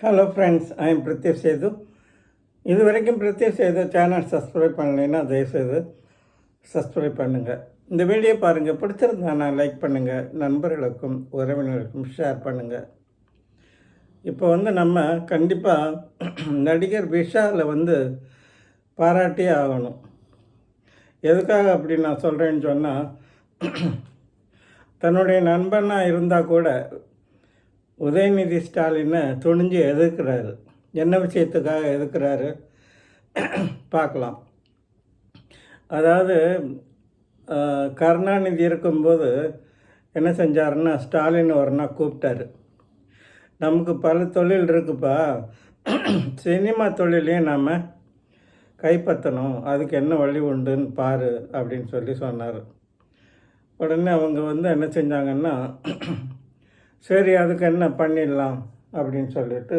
Hello friends, I am Prithyesh Sethu. இது வரைக்கும் பிரித்யேஷ் Setu channel subscribe பண்ணலைன்னா தயவுசெய்து சப்ஸ்கிரைப் பண்ணுங்கள். இந்த வீடியோ பாருங்கள், பிடிச்சிருந்தானா லைக் பண்ணுங்கள், நண்பர்களுக்கும் உறவினர்களுக்கும் ஷேர் பண்ணுங்கள். இப்போ நம்ம கண்டிப்பாக நடிகர் விஷாலை பாராட்டியே ஆகணும். எதுக்காக அப்படி நான் சொல்கிறேன்னு சொன்னால், தன்னுடைய நண்பனாக இருந்தால் கூட உதயநிதி ஸ்டாலினை துணிஞ்சு எதிர்க்கிறாரு. என்ன விஷயத்துக்காக எதிர்க்கிறாரு பார்க்கலாம். அதாவது கருணாநிதி இருக்கும்போது என்ன செஞ்சாருன்னா, ஸ்டாலின் ஒரு நாள் கூப்பிட்டாரு. நமக்கு பல தொழில் இருக்குப்பா, சினிமா தொழிலையும் நாம் கைப்பற்றணும், அதுக்கு என்ன வழி உண்டுன்னு பாரு அப்படின்னு சொன்னார். உடனே அவங்க என்ன செஞ்சாங்கன்னா, சரி அதுக்கு என்ன பண்ணிடலாம் அப்படின்னு சொல்லிட்டு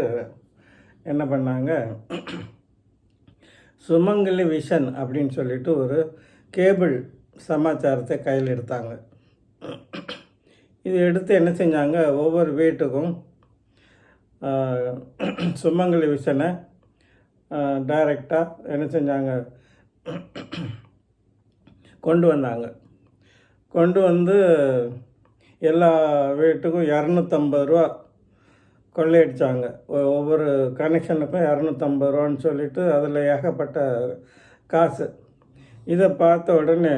என்ன பண்ணாங்க, சுமங்கலி விஷன் அப்படின்னு சொல்லிட்டு ஒரு கேபிள் சமாச்சாரத்தை கையில் எடுத்தாங்க. இது எடுத்து என்ன செஞ்சாங்க, ஒவ்வொரு வீட்டுக்கும் சுமங்கலி விஷனை டைரெக்டாக என்ன செஞ்சாங்க, கொண்டு வந்தாங்க. கொண்டு வந்து எல்லா வீட்டுக்கும் 250 ரூபா கொள்ளையடித்தாங்க. ஒவ்வொரு கனெக்ஷனுக்கும் 250 ரூபான்னு சொல்லிட்டு அதில் ஏகப்பட்ட காசு. இதை பார்த்த உடனே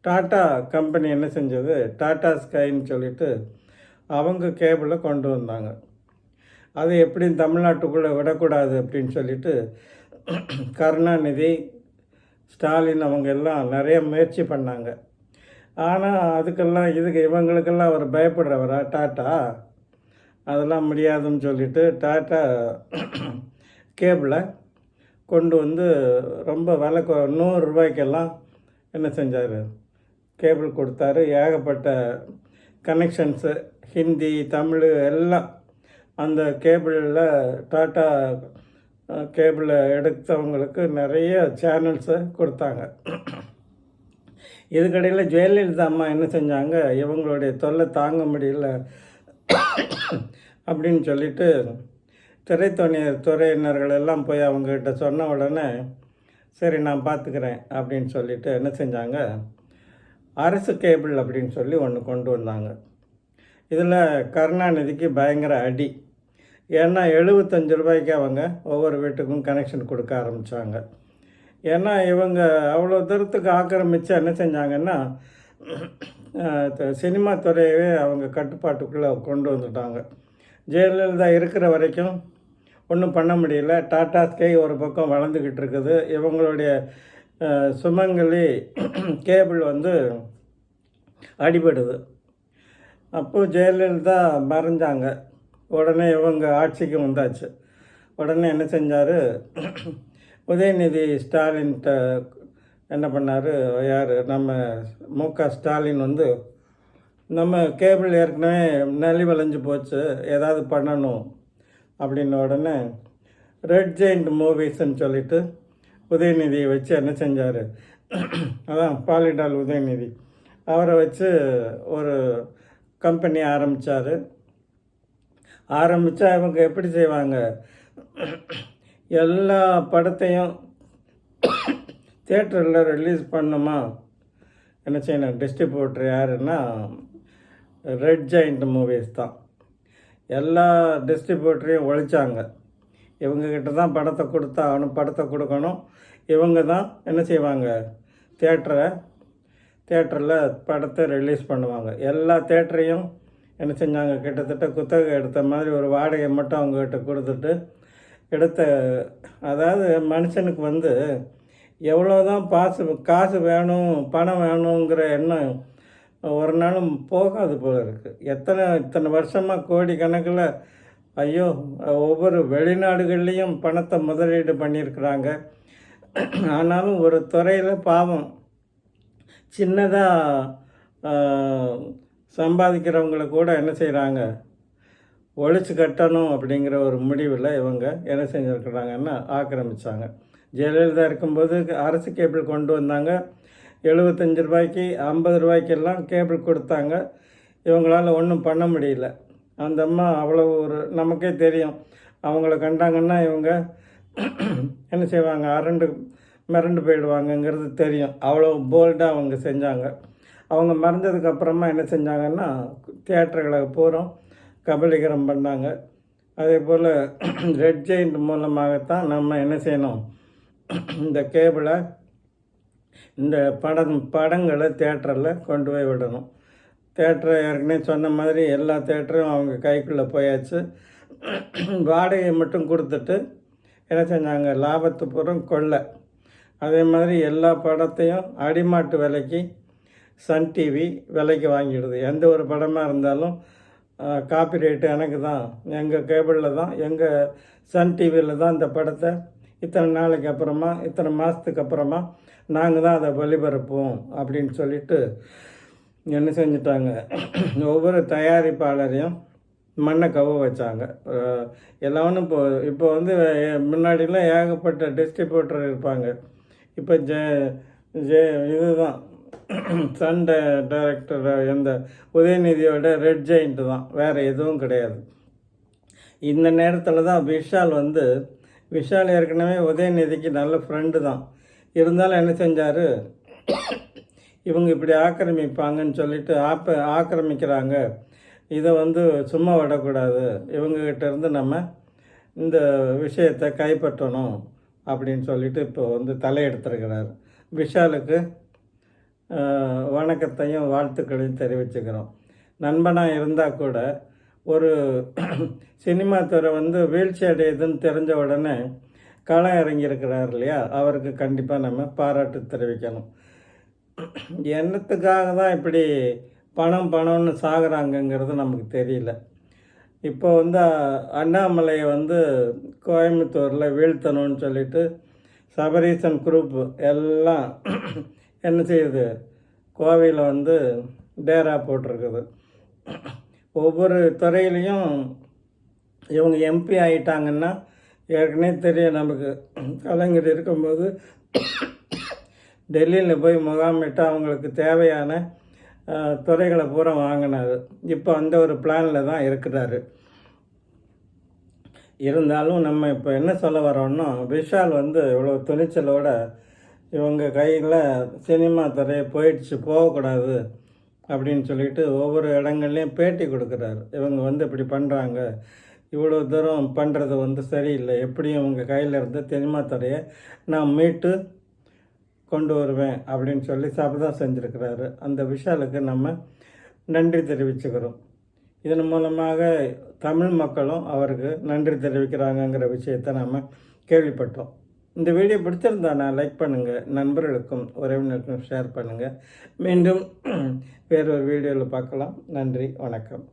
டாட்டா கம்பெனி என்ன செஞ்சது, டாட்டா ஸ்கைன்னு சொல்லிட்டு அவங்க கேபிளை கொண்டு வந்தாங்க. அதை எப்படி தமிழ்நாட்டுக்குள்ளே விடக்கூடாது அப்படின்னு சொல்லிட்டு கருணாநிதி, ஸ்டாலின் அவங்க எல்லாம் நிறைய முயற்சி பண்ணாங்க. ஆனால் அதுக்கெல்லாம் இவங்களுக்கெல்லாம் அவர் பயப்படுறவரா டாட்டா? அதெல்லாம் முடியாதுன்னு சொல்லிட்டு டாட்டா கேபிளை கொண்டு வந்து ரொம்ப விலை 100 ரூபாய்க்கெல்லாம் என்ன செஞ்சார், கேபிள் கொடுத்தாரு. ஏகப்பட்ட கனெக்ஷன்ஸு, ஹிந்தி, தமிழ் எல்லாம் அந்த கேபிளில் டாட்டா கேபிளை எடுத்தவங்களுக்கு நிறைய சேனல்ஸை கொடுத்தாங்க. இதுக்கடையில் ஜெயலலிதா அம்மா என்ன செஞ்சாங்க, இவங்களுடைய தொல்லை தாங்க முடியல அப்படின்னு சொல்லிட்டு துறையினர்கள் எல்லாம் போய் அவங்ககிட்ட சொன்ன உடனே, சரி நான் பார்த்துக்கிறேன் அப்படின்னு சொல்லிட்டு என்ன செஞ்சாங்க, அரசு கேபிள் அப்படின்னு சொல்லி ஒன்று கொண்டு வந்தாங்க. இதில் கருணாநிதிக்கு பயங்கர அடி. ஏன்னா 75 ரூபாய்க்கு அவங்க ஒவ்வொரு வீட்டுக்கும் கனெக்ஷன் கொடுக்க ஆரம்பித்தாங்க. ஏன்னா இவங்க அவ்வளோ தூரத்துக்கு ஆக்கிரமித்து என்ன செஞ்சாங்கன்னா, சினிமா துறையவே அவங்க கட்டுப்பாட்டுக்குள்ளே கொண்டு வந்துட்டாங்க. ஜெயலலிதா இருக்கிற வரைக்கும் ஒன்றும் பண்ண முடியல. டாடா ஸ்கை ஒரு பக்கம் வளர்ந்துக்கிட்டு இருக்குது. இவங்களுடைய சுமங்கலி கேபிள் அடிபடுது. அப்போது ஜெயலலிதா மறைஞ்சாங்க. உடனே இவங்க ஆட்சிக்கு வந்தாச்சு. உடனே என்ன செஞ்சார், உதயநிதி ஸ்டாலின்கிட்ட என்ன பண்ணார், யார் நம்ம மு.க. ஸ்டாலின் நம்ம கேபிள் ஏற்கனவே நலிவளைஞ்சு போச்சு, ஏதாவது பண்ணணும் அப்படின்ன உடனே ரெட் ஜெயிண்ட் மூவிஸ்ன்னு சொல்லிட்டு உதயநிதியை வச்சு என்ன செஞ்சார், அதான் பாலிடால் உதயநிதி, அவரை வச்சு ஒரு கம்பெனி ஆரம்பித்தார். ஆரம்பித்தா இவங்க எப்படி செய்வாங்க, எல்லா படத்தையும் தியேட்டரில் ரிலீஸ் பண்ணுமா என்ன செய்யணும், டிஸ்ட்ரிபியூட்டர் யாருன்னா ரெட் ஜெயிண்ட் மூவிஸ் தான். எல்லா டிஸ்ட்ரிபியூட்டரையும் ஒழிச்சாங்க. இவங்கக்கிட்ட தான் படத்தை கொடுத்தா அவனும் படத்தை கொடுக்கணும். இவங்க தான் என்ன செய்வாங்க, தியேட்டரில் படத்தை ரிலீஸ் பண்ணுவாங்க. எல்லா தியேட்டரையும் என்ன செஞ்சாங்க, கிட்டத்தட்ட குத்தகை எடுத்த மாதிரி ஒரு வாடகை மட்டும் அவங்கக்கிட்ட கொடுத்துட்டு எடுத்த. அதாவது மனுஷனுக்கு எவ்வளோதான் காசு வேணும், பணம் வேணுங்கிற எண்ணம் ஒரு நாளும் போகாது போல இருக்குது. இத்தனை வருஷமாக கோடி கணக்கில் ஐயோ ஒவ்வொரு வெளிநாடுகள்லேயும் பணத்தை முதலீடு பண்ணியிருக்கிறாங்க. ஆனாலும் ஒரு துறையில் பாவம் சின்னதாக சம்பாதிக்கிறவங்கள கூட என்ன செய்கிறாங்க, ஒழிச்சு கட்டணும் அப்படிங்கிற ஒரு முடிவில் இவங்க என்ன செஞ்சுருக்குறாங்கன்னா ஆக்கிரமித்தாங்க. ஜெயலலிதா இருக்கும்போது அரசு கேபிள் கொண்டு வந்தாங்க. 75 ரூபாய்க்கு 50 ரூபாய்க்கெல்லாம் கேபிள் கொடுத்தாங்க. இவங்களால் ஒன்றும் பண்ண முடியல. அந்த அம்மா அவ்வளோ நமக்கே தெரியும், அவங்கள கண்டாங்கன்னா இவங்க என்ன செய்வாங்க, மிரண்டு போயிடுவாங்கங்கிறது தெரியும். அவ்வளோ போல்டாக அவங்க செஞ்சாங்க. அவங்க மறைஞ்சதுக்கப்புறமா என்ன செஞ்சாங்கன்னா தியேட்டர்களை பூரா கபலீகரம் பண்ணாங்க. அதே போல் ரெட் ஜெயிண்ட் மூலமாகத்தான் நம்ம என்ன செய்யணும், இந்த கேபிளை இந்த படங்களை தேட்டரில் கொண்டு போய் விடணும். தேட்டரை ஏற்கனவே சொன்ன மாதிரி எல்லா தேட்டரும் அவங்க கைக்குள்ளே போயாச்சு. வாடகையை மட்டும் கொடுத்துட்டு என்ன செஞ்சாங்க, லாபத்து பூரா கொள்ளை. அதே மாதிரி எல்லா படத்தையும் அடிமாட்டு விலைக்கு சன் டிவி விலைக்கு வாங்கிடுது. எந்த ஒரு படமாக இருந்தாலும் காப்பிரைட்டு எனக்கு தான், எங்கள் கேபிளில் தான், எங்கள் சன் டிவியில் தான் இந்த படத்தை இத்தனை நாளைக்கு அப்புறமா, இத்தனை மாதத்துக்கு அப்புறமா நாங்கள் தான் அதை ஒளிபரப்போம் அப்படின்னு சொல்லிட்டு என்ன செஞ்சிட்டாங்க, ஒவ்வொரு தயாரிப்பாளரையும் மண்ணை கவ வச்சாங்க. எல்லாம் இப்போ வந்து முன்னாடிலாம் ஏகப்பட்ட டிஸ்ட்ரிபியூட்டர் இருப்பாங்க. இப்போ இதுதான் சன் டைரக்டர் எந்த உதயநிதியோட ரெட் ஜெயிண்ட் தான், வேறு எதுவும் கிடையாது. இந்த நேரத்தில் தான் விஷால் ஏற்கனவே உதயநிதிக்கு நல்ல ஃப்ரெண்டு தான். இருந்தாலும் என்ன செஞ்சார், இவங்க இப்படி ஆக்கிரமிப்பாங்கன்னு சொல்லிட்டு ஆக்கிரமிக்கிறாங்க, இதை சும்மா விடக்கூடாது, இவங்ககிட்ட இருந்து நம்ம இந்த விஷயத்தை கைப்பற்றணும் அப்படின்னு சொல்லிட்டு இப்போ தலையெடுத்திருக்கிறார். விஷாலுக்கு வணக்கத்தையும் வாழ்த்துக்களையும் தெரிவிச்சுக்கிறோம். நண்பனாக இருந்தால் கூட ஒரு சினிமா துறை வீழ்ச்சி அடையுதுன்னு தெரிஞ்ச உடனே களம் இறங்கியிருக்கிறார் இல்லையா, அவருக்கு கண்டிப்பாக நம்ம பாராட்டு தெரிவிக்கணும். என்னத்துக்காக தான் இப்படி பணம்னு சாகுறாங்கங்கிறது நமக்கு தெரியல. இப்போ அண்ணாமலையை கோயம்புத்தூரில் வீழ்த்தணும்னு சொல்லிட்டு சபரீசன் குரூப் எல்லாம் என்ன செய்யுது, கோவையில் டேரா போட்டிருக்குது. ஒவ்வொரு துறையிலையும் இவங்க எம்பி ஆகிட்டாங்கன்னா, ஏற்கனவே தெரியும் நமக்கு, கலைஞர் இருக்கும்போது டெல்லியில் போய் முகாமிட்டு அவங்களுக்கு தேவையான துறைகளை பூரா வாங்கினார். இப்போ அந்த ஒரு பிளானில் தான் இருக்கிறாரு. இருந்தாலும் நம்ம இப்போ என்ன சொல்ல வரோன்னா, விஷால் இவ்வளோ துணிச்சலோட இவங்க கையில் சினிமா துறையை போகக்கூடாது அப்படின்னு சொல்லிட்டு ஒவ்வொரு இடங்கள்லையும் பேட்டி கொடுக்குறாரு. இவங்க இப்படி பண்ணுறாங்க, இவ்வளோ தூரம் பண்ணுறது சரியில்லை, எப்படியும் இவங்க கையில் இருந்து சினிமா துறையை நான் மீட்டு கொண்டு வருவேன் அப்படின்னு சொல்லி சபதம் செஞ்சுருக்கிறாரு. அந்த விஷாலுக்கு நம்ம நன்றி தெரிவிச்சுக்கிறோம். இதன் மூலமாக தமிழ் மக்களும் அவருக்கு நன்றி தெரிவிக்கிறாங்கங்கிற விஷயத்தை நம்ம கேள்விப்பட்டோம். இந்த வீடியோ பிடிச்சிருந்தா லைக் பண்ணுங்கள், நண்பர்களுக்கும் உறவினருக்கும் ஷேர் பண்ணுங்கள். மீண்டும் வேறொரு வீடியோவில் பார்க்கலாம். நன்றி, வணக்கம்.